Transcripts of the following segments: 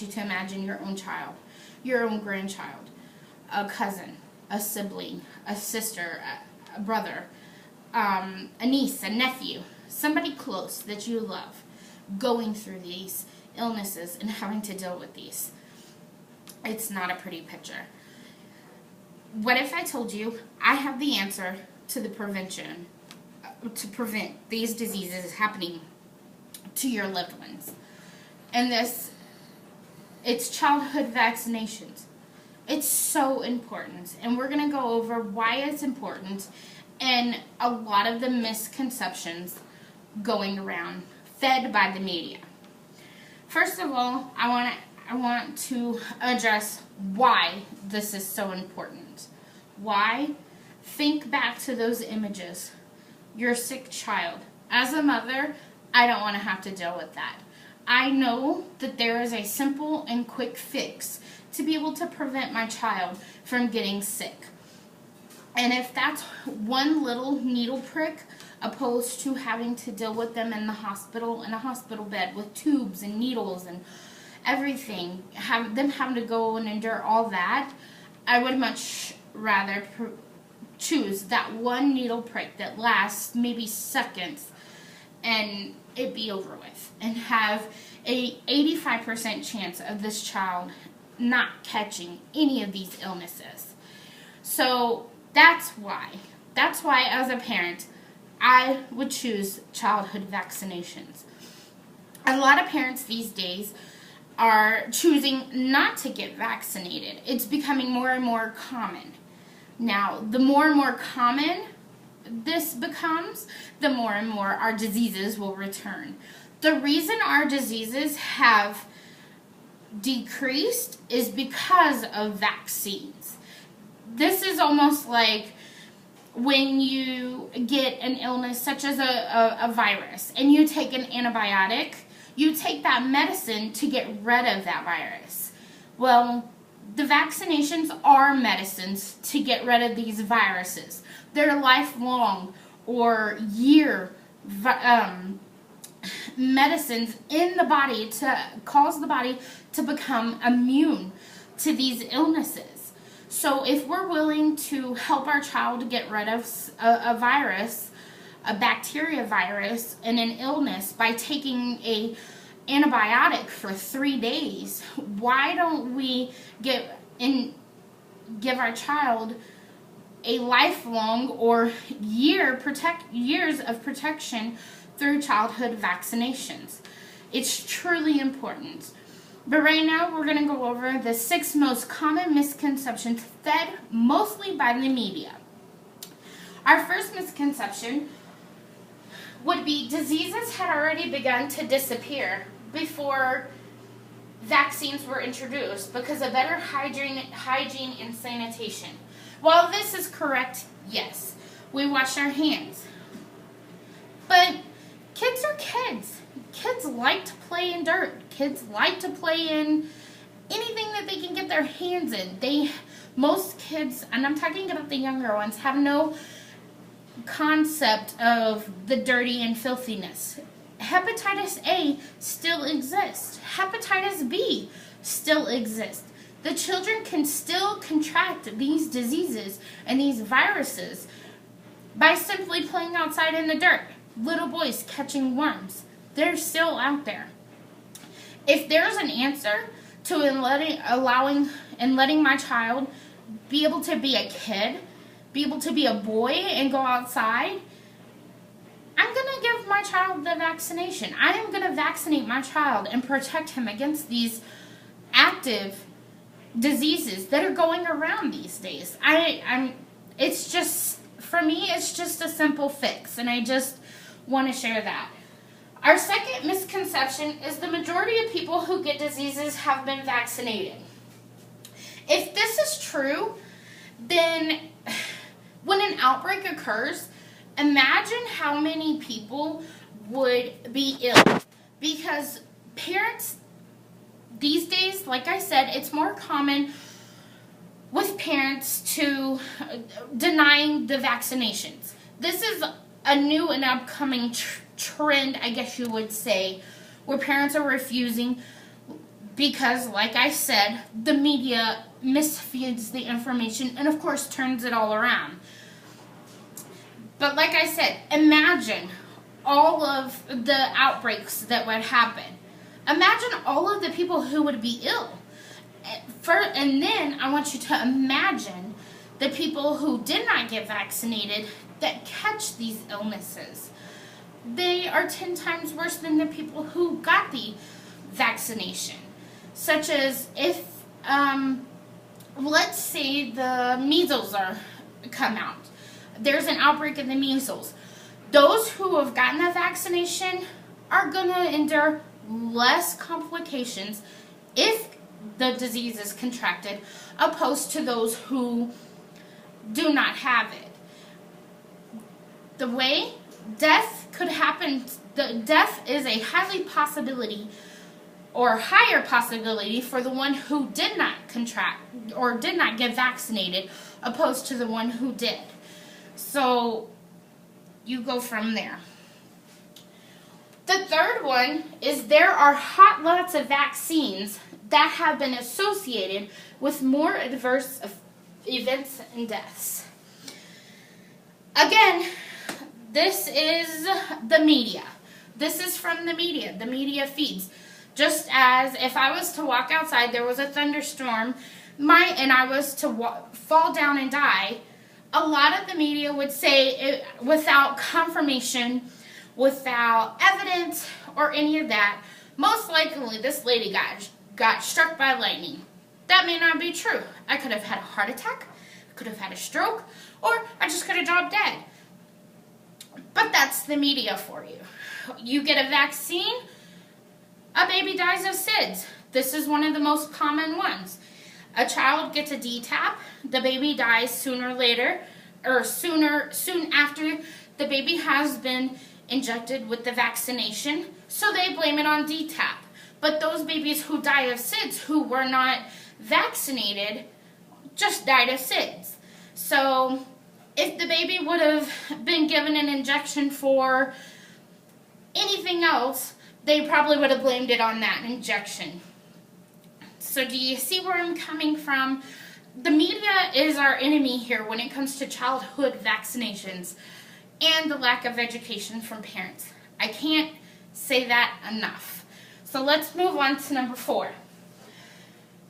you to imagine your own child, your own grandchild, a cousin, a sibling, a sister, a brother, a niece, a nephew, somebody close that you love, going through these illnesses and having to deal with these. It's not a pretty picture. What if I told you I have the answer to the prevention, to prevent these diseases happening to your loved ones? And it's childhood vaccinations. It's so important, and we're going to go over why it's important and a lot of the misconceptions going around, fed by the media. First of all, I want to address why this is so important. Why? Think back to those images. Your sick child. As a mother, I don't want to have to deal with that. I know that there is a simple and quick fix to be able to prevent my child from getting sick. And if that's one little needle prick, opposed to having to deal with them in the hospital, in a hospital bed with tubes and needles and everything, them having to go and endure all that, I would much rather choose that one needle prick that lasts maybe seconds and it be over with, and have a 85% chance of this child not catching any of these illnesses. So that's why as a parent, I would choose childhood vaccinations. A lot of parents these days are choosing not to get vaccinated. It's becoming more and more common. Now, the more and more common this becomes, the more and more our diseases will return. The reason our diseases have decreased is because of vaccines. This is almost like when you get an illness such as a virus and you take an antibiotic, you take that medicine to get rid of that virus. Well, the vaccinations are medicines to get rid of these viruses. They're lifelong or year medicines in the body to cause the body to become immune to these illnesses. So if we're willing to help our child get rid of a virus, a bacteria virus, and an illness by taking a antibiotic for 3 days, why don't we give our child a lifelong or years of protection through childhood vaccinations? It's truly important. But right now we're going to go over the 6 most common misconceptions fed mostly by the media. Our first misconception would be diseases had already begun to disappear before vaccines were introduced because of better hygiene and sanitation. While this is correct, yes, we wash our hands. But kids are kids. Kids like to play in dirt. Kids like to play in anything that they can get their hands in. Most kids, and I'm talking about the younger ones, have no concept of the dirty and filthiness. Hepatitis A still exists. Hepatitis B still exists. The children can still contract these diseases and these viruses by simply playing outside in the dirt. Little boys catching worms. They're still out there. If there's an answer to letting my child be able to be a kid, be able to be a boy and go outside, I'm going to give my child the vaccination. I am going to vaccinate my child and protect him against these active diseases that are going around these days. It's just, for me, it's just a simple fix, and I just want to share that. Our second misconception is the majority of people who get diseases have been vaccinated. If this is true, then when an outbreak occurs, imagine how many people would be ill. Because parents these days, like I said, it's more common with parents to denying the vaccinations. This is a new and upcoming trend, I guess you would say, where parents are refusing because, like I said, the media misfeeds the information and, of course, turns it all around. But like I said, imagine all of the outbreaks that would happen. Imagine all of the people who would be ill. And then I want you to imagine the people who did not get vaccinated that catch these illnesses. They are 10 times worse than the people who got the vaccination. Such as if, let's say the measles come out. There's an outbreak of the measles. Those who have gotten the vaccination are going to endure less complications if the disease is contracted, opposed to those who do not have it. The way death could happen, the death is a higher possibility for the one who did not contract or did not get vaccinated, opposed to the one who did. So you go from there. The third one is there are lots of vaccines that have been associated with more adverse events and deaths. Again, this is the media. This is from the media. The media feeds. Just as if I was to walk outside, there was a thunderstorm, and I was to fall down and die, a lot of the media would say it, without confirmation, without evidence, or any of that, most likely this lady got struck by lightning. That may not be true. I could have had a heart attack, I could have had a stroke, or I just could have dropped dead. But that's the media for you. You get a vaccine, a baby dies of SIDS. This is one of the most common ones. A child gets a DTaP, the baby dies soon after the baby has been injected with the vaccination, so they blame it on DTaP. But those babies who die of SIDS who were not vaccinated just died of SIDS. So if the baby would have been given an injection for anything else, they probably would have blamed it on that injection. So do you see where I'm coming from? The media is our enemy here when it comes to childhood vaccinations and the lack of education from parents. I can't say that enough. So let's move on to number 4.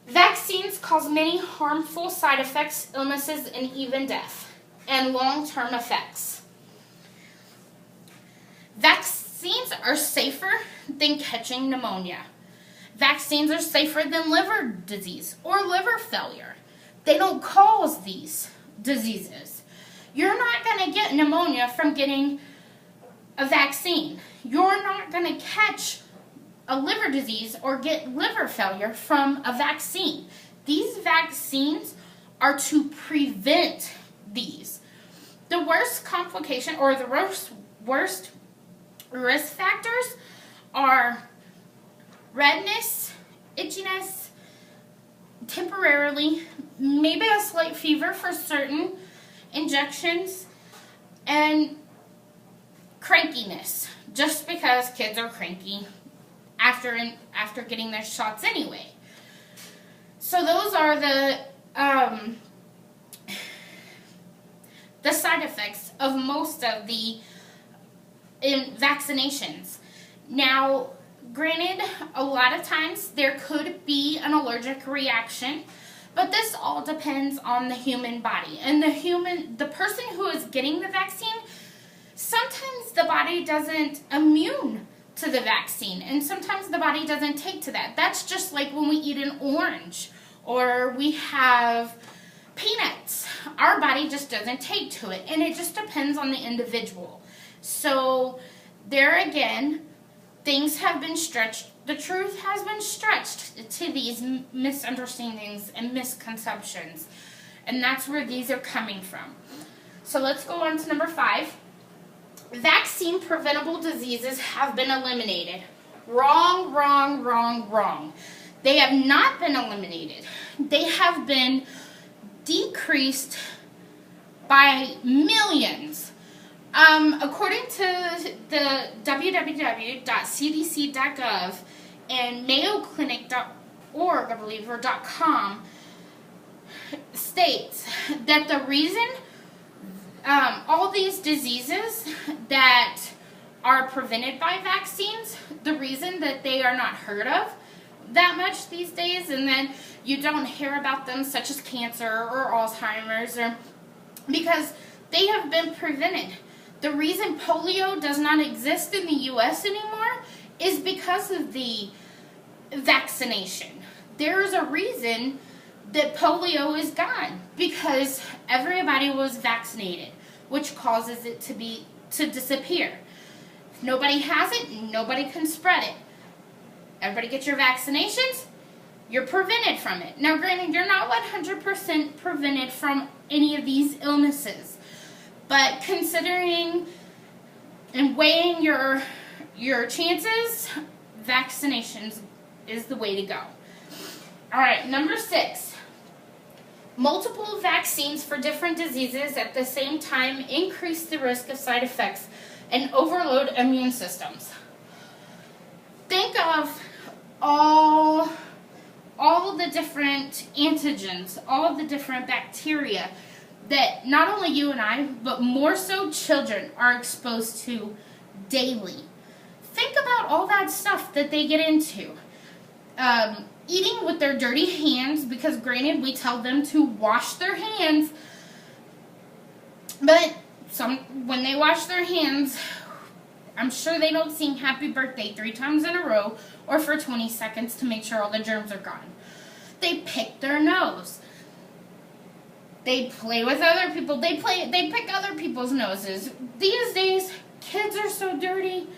Vaccines cause many harmful side effects, illnesses, and even death, and long-term effects. Vaccines are safer than catching pneumonia. Vaccines are safer than liver disease or liver failure. They don't cause these diseases. You're not going to get pneumonia from getting a vaccine. You're not going to catch a liver disease or get liver failure from a vaccine. These vaccines are to prevent these. The worst complication or the worst risk factors are redness, itchiness, temporarily, maybe a slight fever for certain injections, and crankiness, just because kids are cranky after getting their shots anyway. So those are the side effects of most of the vaccinations. Now, granted, a lot of times there could be an allergic reaction, but this all depends on the human body. And the person who is getting the vaccine, sometimes the body doesn't immune to the vaccine, and sometimes the body doesn't take to that. That's just like when we eat an orange or we have peanuts. Our body just doesn't take to it, and it just depends on the individual. So there again, things have been stretched. The truth has been stretched to these misunderstandings and misconceptions. And that's where these are coming from. So let's go on to number 5. Vaccine preventable diseases have been eliminated. Wrong, wrong, wrong, wrong. They have not been eliminated. They have been decreased by millions. According to the www.cdc.gov and Mayo Clinic .org, I believe, or .com, states that the reason all these diseases that are prevented by vaccines, the reason that they are not heard of that much these days, and then you don't hear about them, such as cancer or Alzheimer's, or because they have been prevented. The reason polio does not exist in the U.S. anymore is because of the vaccination. There is a reason that polio is gone, because everybody was vaccinated, which causes it to disappear. If nobody has it, nobody can spread it. Everybody get your vaccinations, you're prevented from it. Now, granted, you're not 100% prevented from any of these illnesses, but considering and weighing your chances, vaccinations is the way to go. All right, number 6. Multiple vaccines for different diseases at the same time increase the risk of side effects and overload immune systems. Think of all the different antigens, all the different bacteria that not only you and I, but more so children are exposed to daily. Think about all that stuff that they get into. Eating with their dirty hands, because granted, we tell them to wash their hands, but when they wash their hands, I'm sure they don't sing happy birthday 3 times in a row or for 20 seconds to make sure all the germs are gone. They pick their nose. They play with other people. They pick other people's noses. These days, kids are so dirty.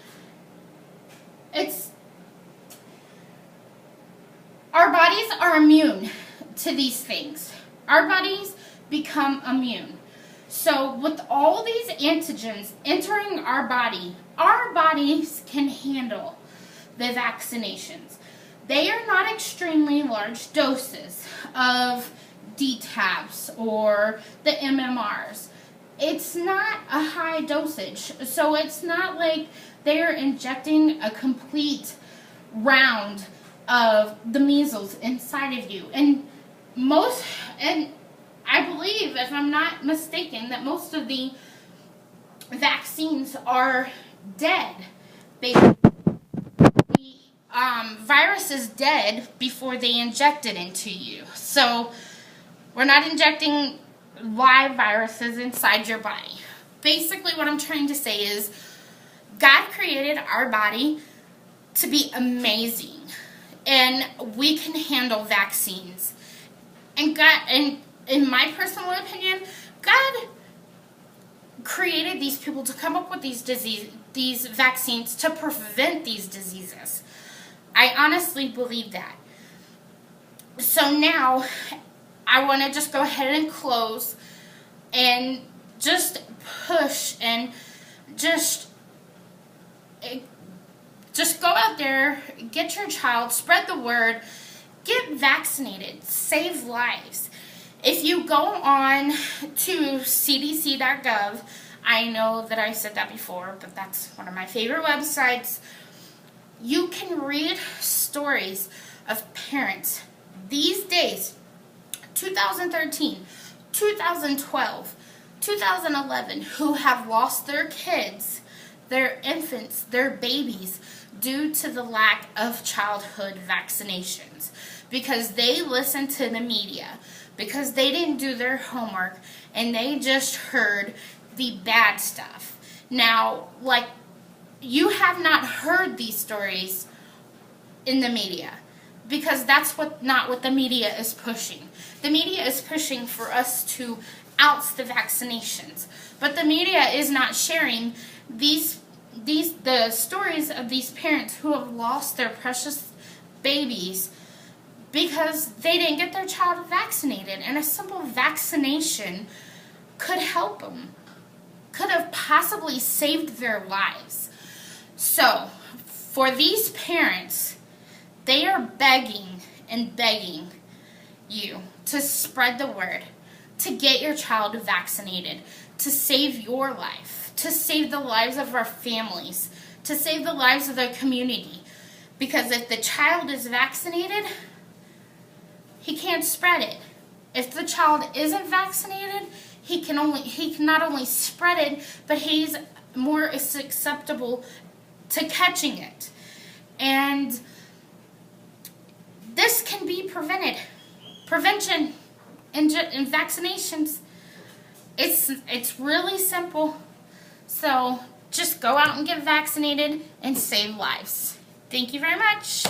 Our bodies are immune to these things. Our bodies become immune. So with all these antigens entering our bodies can handle the vaccinations. They are not extremely large doses of DTaps or the MMRs. It's not a high dosage. So it's not like they're injecting a complete round of the measles inside of you. And I believe, if I'm not mistaken, that most of the vaccines are dead. The virus is dead before they inject it into you. So we're not injecting live viruses inside your body. Basically, what I'm trying to say is God created our body to be amazing. And we can handle vaccines. And in my personal opinion, God created these people to come up with these vaccines to prevent these diseases. I honestly believe that. So now, I want to just go ahead and close and just push and just go out there, get your child, spread the word, get vaccinated, save lives. If you go on to cdc.gov, I know that I said that before, but that's one of my favorite websites, you can read stories of parents these days, 2013, 2012, 2011, who have lost their kids, their infants, their babies, due to the lack of childhood vaccinations, because they listened to the media, because they didn't do their homework, and they just heard the bad stuff. Now, like, you have not heard these stories in the media, because that's not what the media is pushing. The media is pushing for us to oust the vaccinations, but the media is not sharing the stories of these parents who have lost their precious babies because they didn't get their child vaccinated, and a simple vaccination could help them, could have possibly saved their lives. So, for these parents, they are begging and begging you to spread the word, to get your child vaccinated, to save your life, to save the lives of our families, to save the lives of the community. Because if the child is vaccinated, he can't spread it. If the child isn't vaccinated, he can not only spread it, but he's more susceptible to catching it. And this can be prevented. Prevention and vaccinations. It's really simple. So just go out and get vaccinated and save lives. Thank you very much.